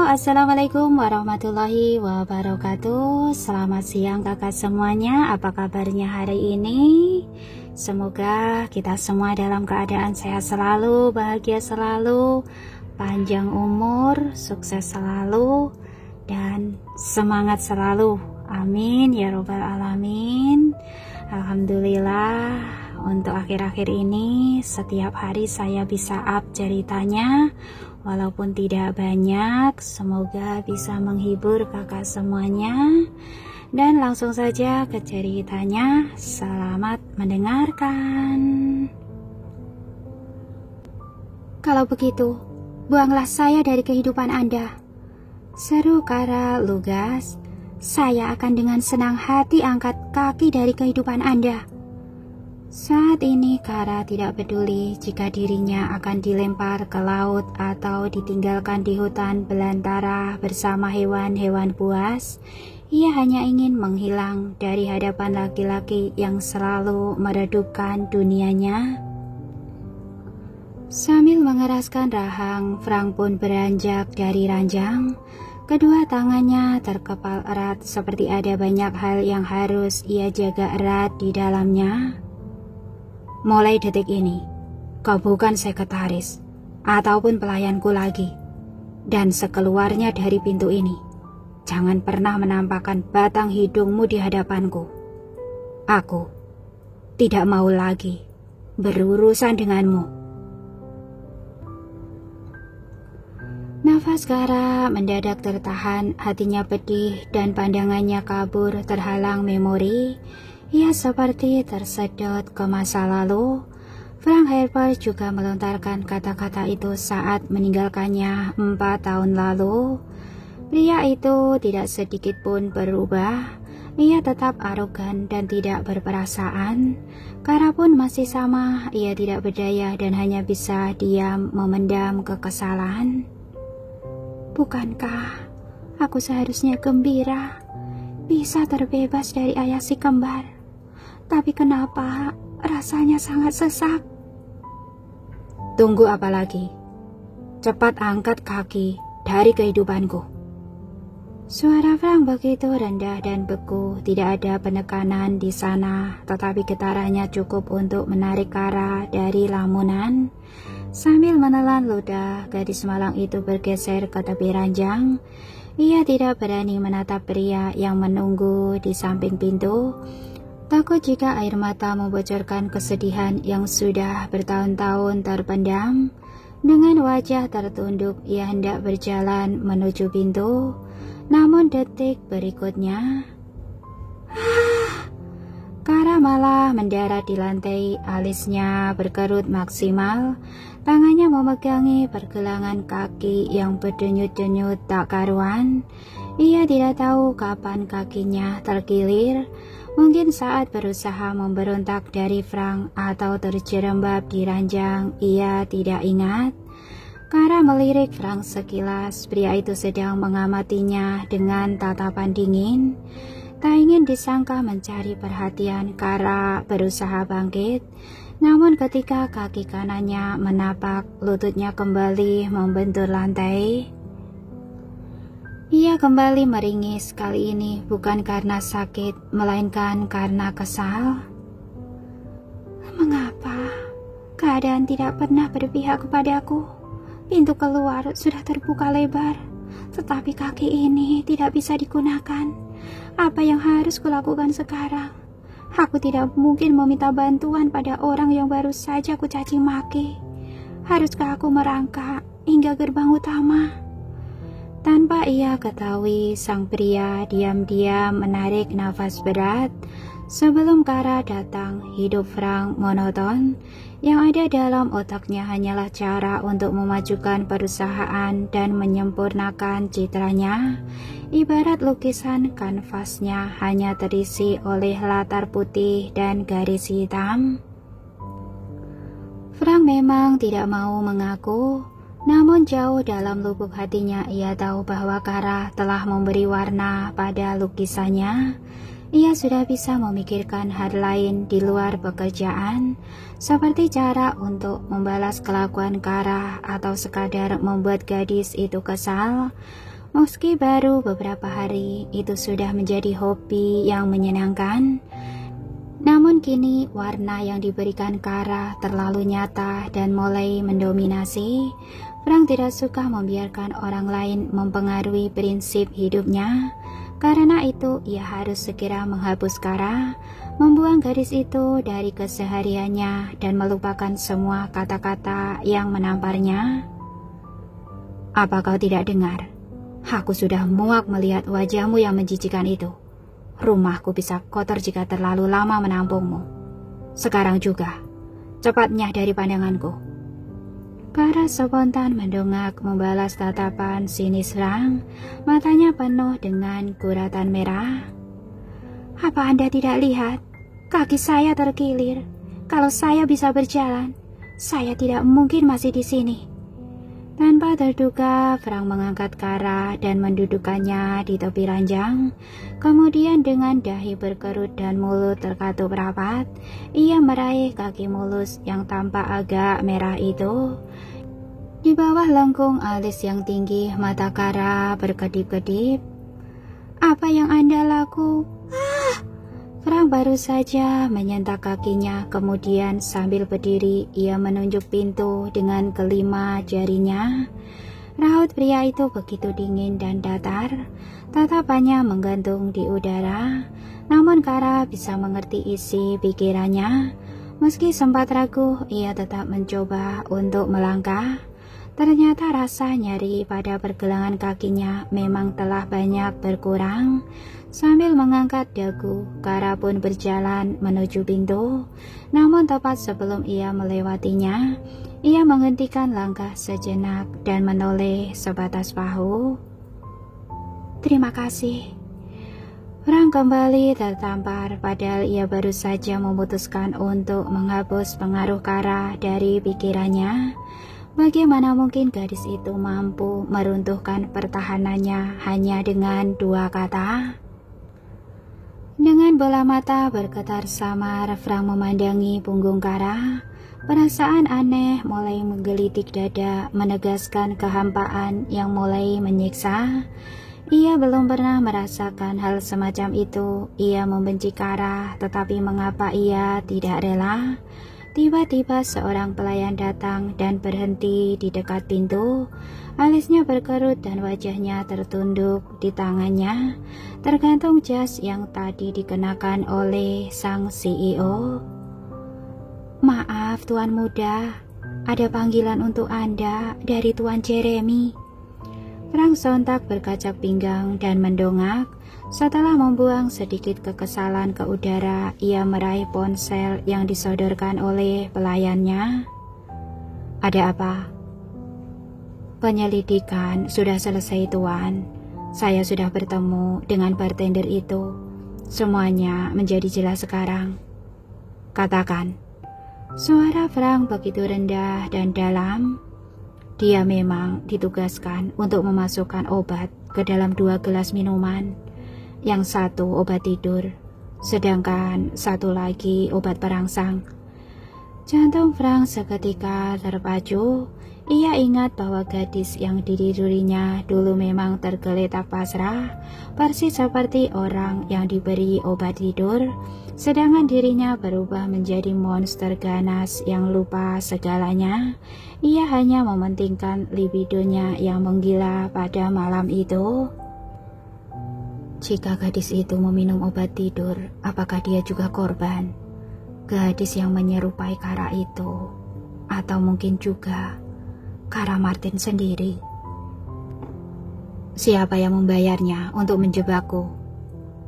Assalamualaikum warahmatullahi wabarakatuh. Selamat siang kakak semuanya. Apa kabarnya hari ini? Semoga kita semua dalam keadaan sehat selalu, bahagia selalu, panjang umur, sukses selalu, dan semangat selalu. Amin ya robbal alamin. Alhamdulillah, untuk akhir-akhir ini setiap hari saya bisa up ceritanya, walaupun tidak banyak. Semoga bisa menghibur kakak semuanya. Dan langsung saja ke ceritanya. Selamat mendengarkan. Kalau begitu, buanglah saya dari kehidupan Anda, seru Kara lugas. Saya akan dengan senang hati angkat kaki dari kehidupan Anda. Saat ini Kara tidak peduli jika dirinya akan dilempar ke laut atau ditinggalkan di hutan belantara bersama hewan-hewan buas. Ia hanya ingin menghilang dari hadapan laki-laki yang selalu meredupkan dunianya. Sambil mengeraskan rahang, Frank pun beranjak dari ranjang. Kedua tangannya terkepal erat seperti ada banyak hal yang harus ia jaga erat di dalamnya. Mulai detik ini, kau bukan sekretaris ataupun pelayanku lagi. Dan sekeluarnya dari pintu ini, jangan pernah menampakkan batang hidungmu di hadapanku. Aku tidak mau lagi berurusan denganmu. Nafas Kara mendadak tertahan, hatinya pedih dan pandangannya kabur terhalang memori. Ia seperti tersedot ke masa lalu. Frank Harper juga melontarkan kata-kata itu saat meninggalkannya 4 tahun lalu. Pria itu tidak sedikit pun berubah. Ia tetap arogan dan tidak berperasaan. Kara pun masih sama, ia tidak berdaya dan hanya bisa diam memendam kekesalan. Bukankah aku seharusnya gembira bisa terbebas dari ayah si kembar? Tapi kenapa rasanya sangat sesak? Tunggu apa lagi? Cepat angkat kaki dari kehidupanku. Suara Frank begitu rendah dan beku, tidak ada penekanan di sana, tetapi getarannya cukup untuk menarik Kara dari lamunan. Sambil menelan ludah, gadis malang itu bergeser ke tepi ranjang. Ia tidak berani menatap pria yang menunggu di samping pintu. Takut jika air mata membocorkan kesedihan yang sudah bertahun-tahun terpendam. Dengan wajah tertunduk, ia hendak berjalan menuju pintu. Namun detik berikutnya, Kara malah mendarat di lantai, alisnya berkerut maksimal. Tangannya memegangi pergelangan kaki yang berdenyut-denyut tak karuan. Ia tidak tahu kapan kakinya terkilir. Mungkin saat berusaha memberontak dari Frank atau terjerembab di ranjang, ia tidak ingat. Kara melirik Frank sekilas. Pria itu sedang mengamatinya dengan tatapan dingin. Tak ingin disangka mencari perhatian, Kara berusaha bangkit. Namun ketika kaki kanannya menapak, lututnya kembali membentur lantai. Ia kembali meringis, kali ini bukan karena sakit, melainkan karena kesal. Mengapa keadaan tidak pernah berpihak kepadaku? Pintu keluar sudah terbuka lebar, tetapi kaki ini tidak bisa digunakan. Apa yang harus kulakukan sekarang? Aku tidak mungkin meminta bantuan pada orang yang baru saja kucaci maki. Haruskah aku merangkak hingga gerbang utama? Tanpa ia ketahui, sang pria diam-diam menarik nafas berat. Sebelum Kara datang, hidup Frank monoton. Yang ada dalam otaknya hanyalah cara untuk memajukan perusahaan dan menyempurnakan citranya. Ibarat lukisan, kanvasnya hanya terisi oleh latar putih dan garis hitam. Frank memang tidak mau mengaku, namun jauh dalam lubuk hatinya ia tahu bahwa Kara telah memberi warna pada lukisannya. Ia sudah bisa memikirkan hal lain di luar pekerjaan, seperti cara untuk membalas kelakuan Kara atau sekadar membuat gadis itu kesal. Meski baru beberapa hari, itu sudah menjadi hobi yang menyenangkan. Namun kini warna yang diberikan Kara terlalu nyata dan mulai mendominasi. Frank tidak suka membiarkan orang lain mempengaruhi prinsip hidupnya. Karena itu, ia harus segera menghapus Kara, membuang gadis itu dari kesehariannya dan melupakan semua kata-kata yang menamparnya. Apa kau tidak dengar? Aku sudah muak melihat wajahmu yang menjijikan itu. Rumahku bisa kotor jika terlalu lama menampungmu. Sekarang juga, cepatnya dari pandanganku. Kara spontan mendongak membalas tatapan sinis Frank, matanya penuh dengan guratan merah. Apa Anda tidak lihat? Kaki saya terkilir. Kalau saya bisa berjalan, saya tidak mungkin masih di sini. Tanpa terduga, Frank mengangkat Kara dan mendudukkannya di tepi ranjang. Kemudian dengan dahi berkerut dan mulut terkatup rapat, ia meraih kaki mulus yang tampak agak merah itu. Di bawah lengkung alis yang tinggi, mata Kara berkedip-kedip. Apa yang Anda laku? Frank baru saja menyentak kakinya, kemudian sambil berdiri ia menunjuk pintu dengan kelima jarinya. Raut pria itu begitu dingin dan datar, tatapannya menggantung di udara. Namun Kara bisa mengerti isi pikirannya. Meski sempat ragu, ia tetap mencoba untuk melangkah. Ternyata rasa nyeri pada pergelangan kakinya memang telah banyak berkurang. Sambil mengangkat dagu, Kara pun berjalan menuju pintu. Namun tepat sebelum ia melewatinya, ia menghentikan langkah sejenak dan menoleh sebatas bahu. Terima kasih. Frank kembali tertampar, padahal ia baru saja memutuskan untuk menghapus pengaruh Kara dari pikirannya. Bagaimana mungkin gadis itu mampu meruntuhkan pertahanannya hanya dengan dua kata? Dengan bola mata bergetar samar, Frank memandangi punggung Kara. Perasaan aneh mulai menggelitik dada, menegaskan kehampaan yang mulai menyiksa. Ia belum pernah merasakan hal semacam itu. Ia membenci Kara, tetapi mengapa ia tidak rela? Tiba-tiba seorang pelayan datang dan berhenti di dekat pintu. Alisnya berkerut dan wajahnya tertunduk di tangannya, tergantung jas yang tadi dikenakan oleh sang CEO. Maaf Tuan Muda, ada panggilan untuk Anda dari Tuan Jeremy. Frank sontak berkacak pinggang dan mendongak. Setelah membuang sedikit kekesalan ke udara, ia meraih ponsel yang disodorkan oleh pelayannya. Ada apa? Penyelidikan sudah selesai Tuan. Saya sudah bertemu dengan bartender itu. Semuanya menjadi jelas sekarang. Katakan. Suara Frank begitu rendah dan dalam. Dia memang ditugaskan untuk memasukkan obat ke dalam 2 gelas minuman. Yang satu obat tidur, sedangkan satu lagi obat perangsang. Jantung Frank seketika terpacu. Ia ingat bahwa gadis yang dididurinya dulu memang tergeletak pasrah, persis seperti orang yang diberi obat tidur, sedangkan dirinya berubah menjadi monster ganas yang lupa segalanya. Ia hanya mementingkan libidonya yang menggila pada malam itu. Jika gadis itu meminum obat tidur, apakah dia juga korban? Gadis yang menyerupai Kara itu, atau mungkin juga Kara Martin sendiri. Siapa yang membayarnya untuk menjebakku?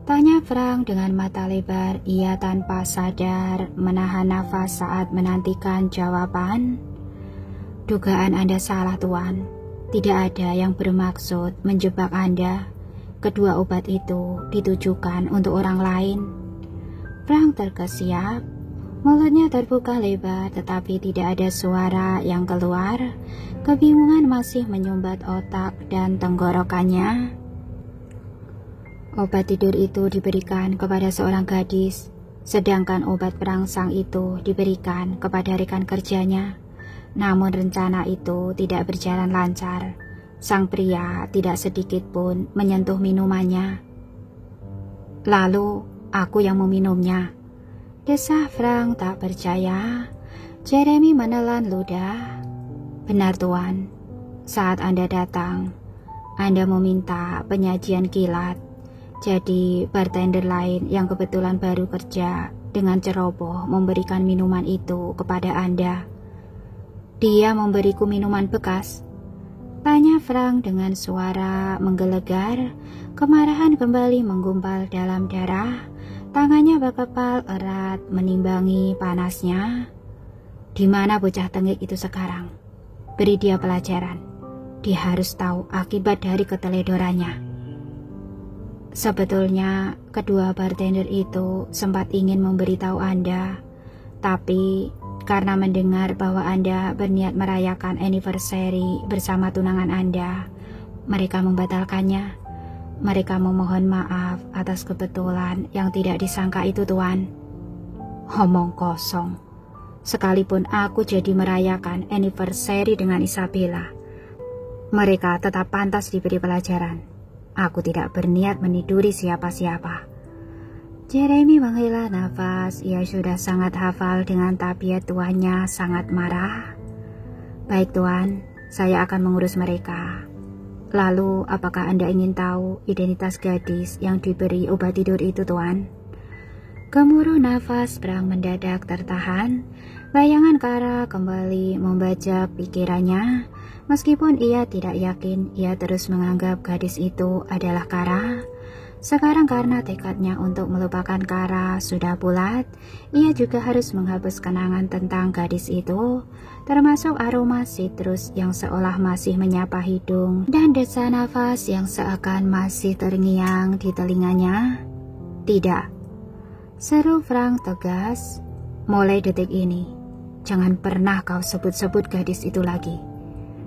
Tanya Frank dengan mata lebar. Ia tanpa sadar menahan nafas saat menantikan jawaban. Dugaan Anda salah Tuan. Tidak ada yang bermaksud menjebak Anda. Kedua obat itu ditujukan untuk orang lain. Frank terkesiap. Mulutnya terbuka lebar, tetapi tidak ada suara yang keluar. Kebingungan masih menyumbat otak dan tenggorokannya. Obat tidur itu diberikan kepada seorang gadis, sedangkan obat perangsang itu diberikan kepada rekan kerjanya. Namun rencana itu tidak berjalan lancar. Sang pria tidak sedikit pun menyentuh minumannya. Lalu aku yang meminumnya, desah Frank tak percaya. Jeremy menelan ludah. Benar Tuan, saat Anda datang, Anda meminta penyajian kilat. Jadi bartender lain yang kebetulan baru kerja dengan ceroboh memberikan minuman itu kepada Anda. Dia memberiku minuman bekas. Tanya Frank dengan suara menggelegar. Kemarahan kembali menggumpal dalam darah. Tangannya berkepal erat menimbangi panasnya. Di mana bocah tengik itu sekarang? Beri dia pelajaran. Dia harus tahu akibat dari keteledorannya. Sebetulnya kedua bartender itu sempat ingin memberitahu Anda, tapi karena mendengar bahwa Anda berniat merayakan anniversary bersama tunangan Anda, mereka membatalkannya. Mereka memohon maaf atas kebetulan yang tidak disangka itu, Tuan. Omong kosong. Sekalipun aku jadi merayakan anniversary dengan Isabella, mereka tetap pantas diberi pelajaran. Aku tidak berniat meniduri siapa-siapa. Jeremy menghela nafas. Ia sudah sangat hafal dengan tabiat tuannya sangat marah. Baik Tuan, saya akan mengurus mereka. Lalu, apakah Anda ingin tahu identitas gadis yang diberi obat tidur itu, Tuan? Gemuruh nafas Frank mendadak tertahan. Bayangan Kara kembali membajak pikirannya. Meskipun ia tidak yakin, ia terus menganggap gadis itu adalah Kara. Sekarang karena tekadnya untuk melupakan Kara sudah bulat, ia juga harus menghapus kenangan tentang gadis itu, termasuk aroma sitrus yang seolah masih menyapa hidung dan desa nafas yang seakan masih terngiang di telinganya. Tidak, seru Frank tegas. Mulai detik ini, jangan pernah kau sebut-sebut gadis itu lagi.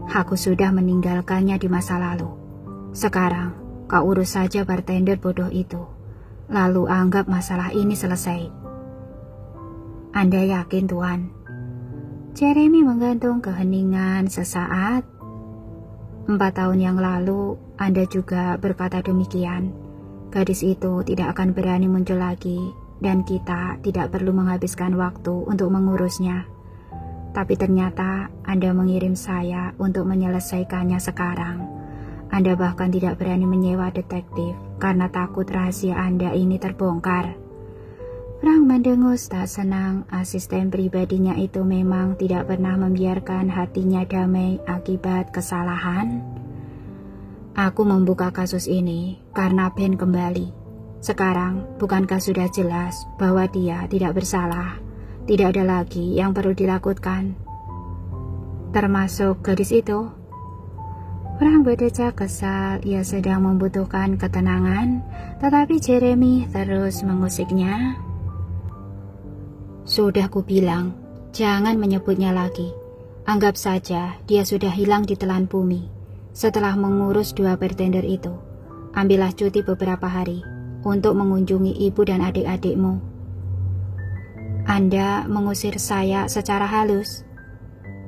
Aku sudah meninggalkannya di masa lalu. Sekarang, kau urus saja bartender bodoh itu. Lalu anggap masalah ini selesai. Anda yakin, Tuan? Jeremy menggantung keheningan sesaat. 4 tahun yang lalu, Anda juga berkata demikian. Gadis itu tidak akan berani muncul lagi, dan kita tidak perlu menghabiskan waktu untuk mengurusnya. Tapi ternyata Anda mengirim saya untuk menyelesaikannya sekarang. Anda bahkan tidak berani menyewa detektif karena takut rahasia Anda ini terbongkar. Frank mendengus tak senang. Asisten pribadinya itu memang tidak pernah membiarkan hatinya damai akibat kesalahan. Aku membuka kasus ini karena Ben kembali. Sekarang, bukankah sudah jelas bahwa dia tidak bersalah? Tidak ada lagi yang perlu dilakukan, termasuk gadis itu. Frank berdecak kesal. Ia sedang membutuhkan ketenangan, tetapi Jeremy terus mengusiknya. Sudah kubilang, jangan menyebutnya lagi. Anggap saja dia sudah hilang di telan bumi. Setelah mengurus 2 bartender itu, ambillah cuti beberapa hari untuk mengunjungi ibu dan adik-adikmu. Anda mengusir saya secara halus?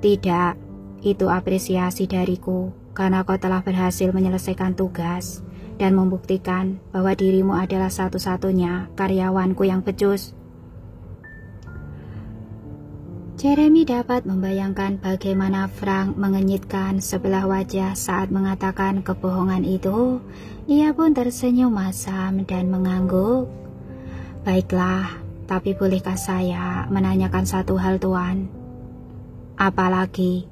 Tidak, itu apresiasi dariku karena kau telah berhasil menyelesaikan tugas dan membuktikan bahwa dirimu adalah satu-satunya karyawanku yang becus. Jeremy dapat membayangkan bagaimana Frank mengenyitkan sebelah wajah saat mengatakan kebohongan itu. Ia pun tersenyum masam dan mengangguk. Baiklah, tapi bolehkah saya menanyakan satu hal, Tuan? Apalagi?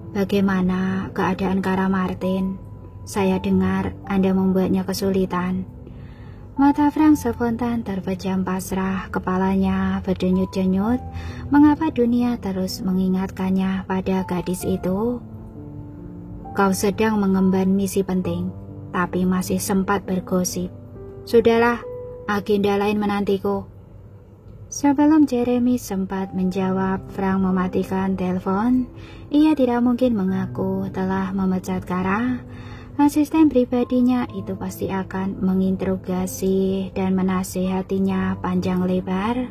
Bagaimana keadaan Kara Martin? Saya dengar Anda membuatnya kesulitan. Mata Frank spontan terpejam pasrah, kepalanya berdenyut-denyut. Mengapa dunia terus mengingatkannya pada gadis itu? Kau sedang mengemban misi penting, tapi masih sempat bergosip. Sudahlah, agenda lain menantiku. Sebelum Jeremy sempat menjawab, Frank mematikan telepon. Ia tidak mungkin mengaku telah memecat Kara. Asisten pribadinya itu pasti akan menginterogasi dan menasihatinya panjang lebar.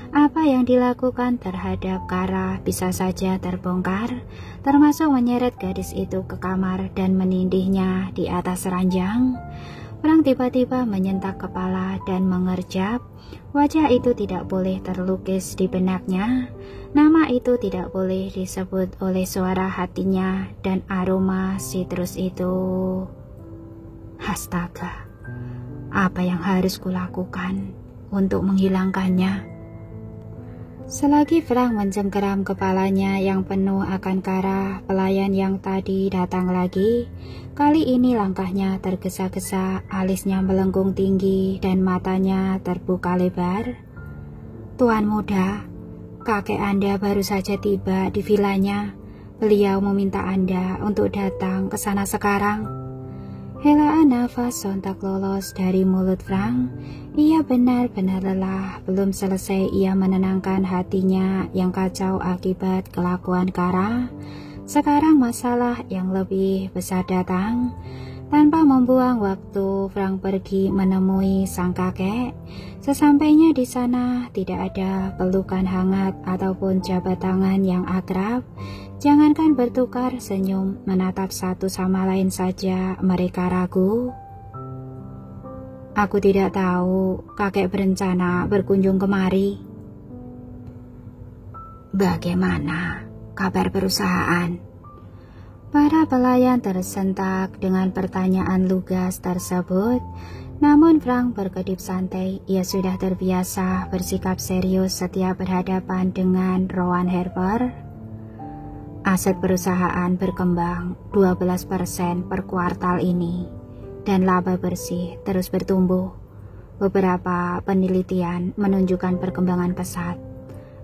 Apa yang dilakukan terhadap Kara bisa saja terbongkar, termasuk menyeret gadis itu ke kamar dan menindihnya di atas ranjang. Frank tiba-tiba menyentak kepala dan mengerjap. Wajah itu tidak boleh terlukis di benaknya. Nama itu tidak boleh disebut oleh suara hatinya dan aroma sitrus itu. Astaga, apa yang harus kulakukan untuk menghilangkannya? Selagi Frank mencengkeram kepalanya yang penuh akan Kara, pelayan yang tadi datang lagi. Kali ini langkahnya tergesa-gesa, alisnya melengkung tinggi dan matanya terbuka lebar. Tuan muda, kakek Anda baru saja tiba di vilanya. Beliau meminta Anda untuk datang ke sana sekarang. Helaan nafas sontak lolos dari mulut Frank. Ia benar-benar lelah. Belum selesai ia menenangkan hatinya yang kacau akibat kelakuan Kara. Sekarang masalah yang lebih besar datang. Tanpa membuang waktu, Frank pergi menemui sang kakek. Sesampainya di sana, tidak ada pelukan hangat ataupun jabat tangan yang akrab. Jangankan bertukar senyum, menatap satu sama lain saja mereka ragu. Aku tidak tahu kakek berencana berkunjung kemari. Bagaimana kabar perusahaan? Para pelayan tersentak dengan pertanyaan lugas tersebut. Namun Frank berkedip santai. Ia sudah terbiasa bersikap serius setiap berhadapan dengan Rowan Harper. Aset perusahaan berkembang 12% per kuartal ini dan laba bersih terus bertumbuh. Beberapa penelitian menunjukkan perkembangan pesat.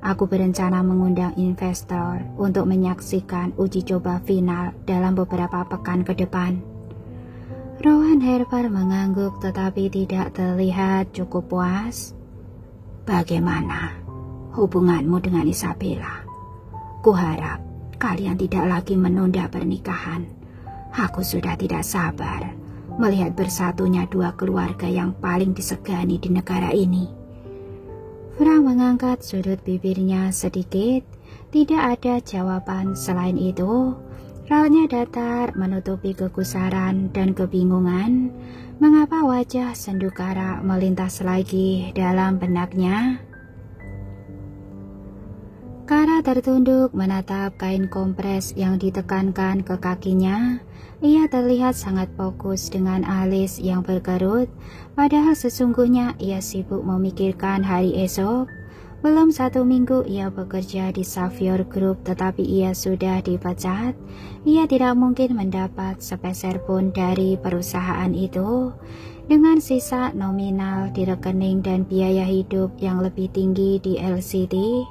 Aku berencana mengundang investor untuk menyaksikan uji coba final dalam beberapa pekan ke depan. Rowan Harper mengangguk tetapi tidak terlihat cukup puas. Bagaimana hubunganmu dengan Isabella? Kuharap kalian tidak lagi menunda pernikahan. Aku sudah tidak sabar melihat bersatunya dua keluarga yang paling disegani di negara ini. Frank mengangkat sudut bibirnya sedikit. Tidak ada jawaban selain itu. Rautnya datar menutupi kegusaran dan kebingungan. Mengapa wajah sendu Kara melintas lagi dalam benaknya? Kara tertunduk menatap kain kompres yang ditekankan ke kakinya. Ia terlihat sangat fokus dengan alis yang berkerut, padahal sesungguhnya ia sibuk memikirkan hari esok. Belum 1 minggu ia bekerja di Xavier Group, tetapi ia sudah dipecat. Ia tidak mungkin mendapat sepeser pun dari perusahaan itu. Dengan sisa nominal di rekening dan biaya hidup yang lebih tinggi di LCD,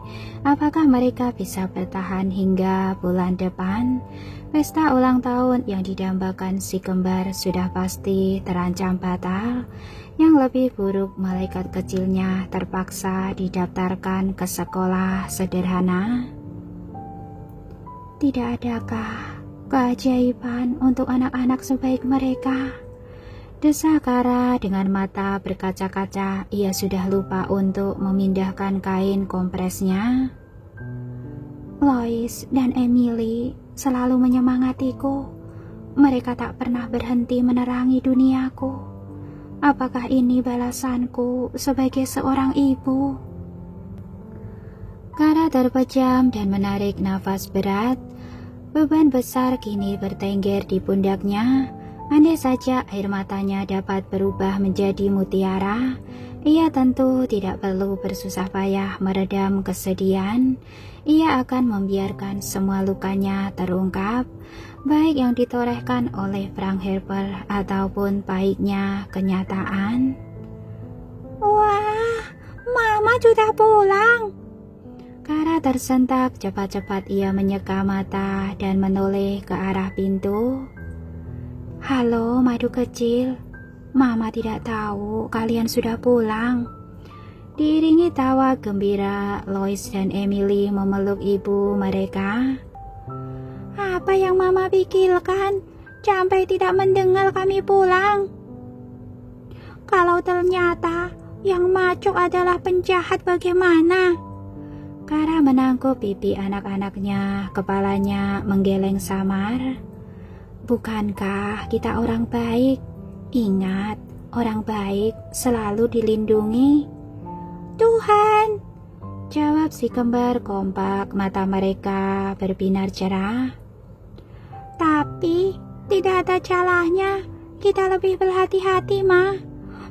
apakah mereka bisa bertahan hingga bulan depan? Pesta ulang tahun yang didambakan si kembar sudah pasti terancam batal. Yang lebih buruk, malaikat kecilnya terpaksa didaftarkan ke sekolah sederhana. Tidak adakah keajaiban untuk anak-anak sebaik mereka? Desa Kara dengan mata berkaca-kaca. Ia sudah lupa untuk memindahkan kain kompresnya. Lois dan Emily selalu menyemangatiku. Mereka tak pernah berhenti menerangi duniaku. Apakah ini balasanku sebagai seorang ibu? Kara terpejam dan menarik nafas berat. Beban besar kini bertengger di pundaknya. Andai saja air matanya dapat berubah menjadi mutiara, ia tentu tidak perlu bersusah payah meredam kesedihan. Ia akan membiarkan semua lukanya terungkap, baik yang ditorehkan oleh Frank Harper ataupun pahitnya kenyataan. Wah, Mama sudah pulang. Kara tersentak, cepat-cepat ia menyeka mata dan menoleh ke arah pintu. Halo, madu kecil. Mama tidak tahu kalian sudah pulang. Diiringi tawa gembira, Lois dan Emily memeluk ibu mereka. Apa yang Mama pikirkan? sampai tidak mendengar kami pulang. Kalau ternyata yang macuk adalah penjahat bagaimana? Kara menangkup pipi anak-anaknya, kepalanya menggeleng samar. Bukankah kita orang baik? Ingat, orang baik selalu dilindungi. Tuhan, jawab si kembar kompak, mata mereka berbinar cerah. Tapi tidak ada salahnya kita lebih berhati-hati, Ma.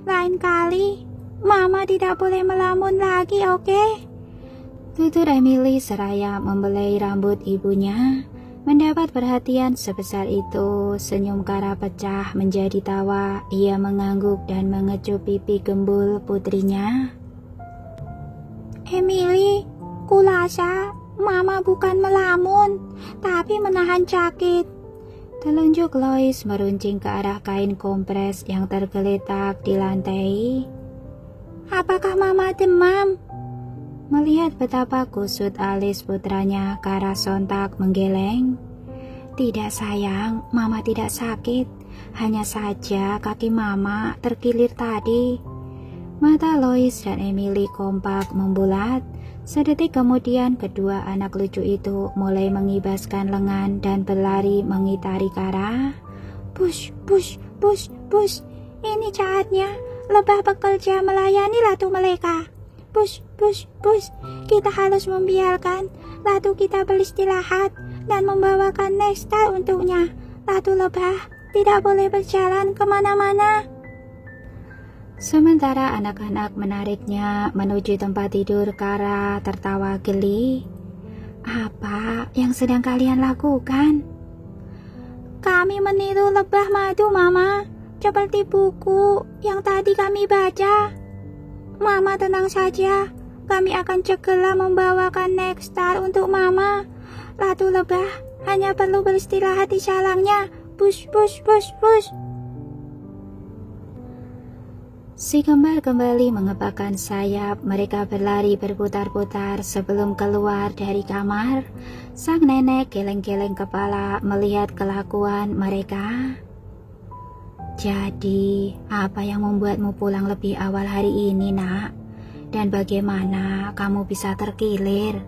Lain kali Mama tidak boleh melamun lagi, oke? Tutur Emily seraya membelai rambut ibunya. Mendapat perhatian sebesar itu, senyum Kara pecah menjadi tawa. Ia mengangguk dan mengecup pipi gembul putrinya. Emily, kulasa Mama bukan melamun, tapi menahan sakit. Telunjuk Lois meruncing ke arah kain kompres yang tergeletak di lantai. Apakah Mama demam? Melihat betapa kusut alis putranya, Kara sontak menggeleng. Tidak sayang, Mama tidak sakit. Hanya saja kaki Mama terkilir tadi. Mata Lois dan Emily kompak membulat. Sedetik kemudian kedua anak lucu itu mulai mengibaskan lengan dan berlari mengitari Kara. Push, push, push, push. Ini saatnya lebah bekerja melayani ratu mereka. Push, push, push. Kita harus membiarkan ratu kita beristirahat dan membawakan nektar untuknya. Ratu lebah tidak boleh berjalan kemana-mana. Sementara anak-anak menariknya menuju tempat tidur, Kara tertawa geli. Apa yang sedang kalian lakukan? Kami meniru lebah madu, Mama. Seperti buku yang tadi kami baca. Mama tenang saja. Kami akan segera membawakan nektar untuk Mama. Ratu lebah hanya perlu beristirahat di sarangnya. Push, push, push, push. Si kembar kembali mengepakkan sayap. Mereka berlari berputar-putar sebelum keluar dari kamar. Sang nenek geleng-geleng kepala melihat kelakuan mereka. Jadi, apa yang membuatmu pulang lebih awal hari ini, Nak? Dan bagaimana kamu bisa terkilir?